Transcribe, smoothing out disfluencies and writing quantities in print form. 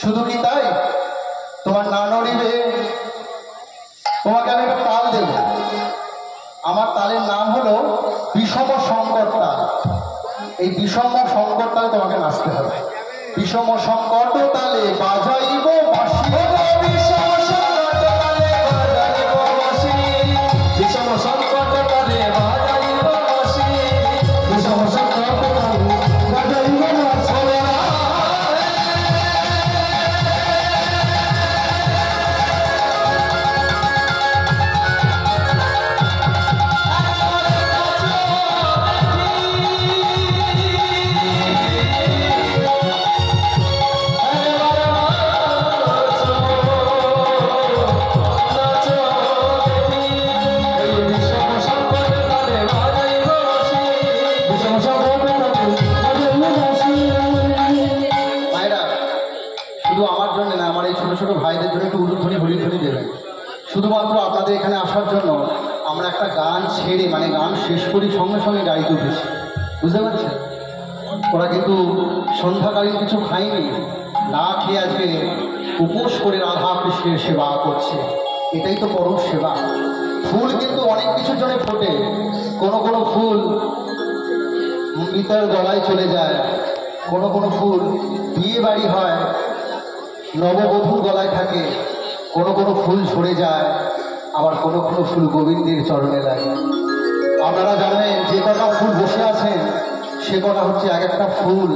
শুধু কি তাই? তোমার না নড়িবে, তোমাকে আমি একটা তাল দেব। আমার তালের নাম হলো বিষম সংকট তাল। এই বিষম সংকট তালে তোমাকে নাচতে হবে। বিষম সংকট তালে বাজাইব বাঁশি, বিষম সংকট তালে বাজাইব বাঁশি, বিষম সংকট তালে বাজাইব বাঁশি, বিষম সংকট তালে বাজাইব বাঁশি। ছোট ভাইদের জন্য একটু উলুধ্বনি হরিধ্বনি দেবেন। শুধুমাত্র আপনাদের এখানে আসার জন্য আমরা একটা গান ছেড়ে মানে গান শেষ করি সঙ্গে সঙ্গে গাড়িতে উঠেছি, বুঝতে পারছেন? ওরা কিন্তু সন্ধ্যাকালীন কিছু খায়নি, না খেয়ে আজকে উপোস করে রাধা কৃষ্ণের সেবা করছে। এটাই তো পরম সেবা। ফুল কিন্তু অনেক কিছুর জন্য ফোটে। কোনো কোনো ফুল মৃতের গলায় চলে যায়, কোনো কোনো ফুল বিয়ে বাড়ি হয় নববধূর গলায় থাকে, কোনো কোনো ফুল ঝরে যায়, আবার কোনো কোনো ফুল গোবিন্দের চরণে লাগে। আপনারা জানেন যে কটা ফুল বসে আছেন সে কটা হচ্ছে এক একটা ফুল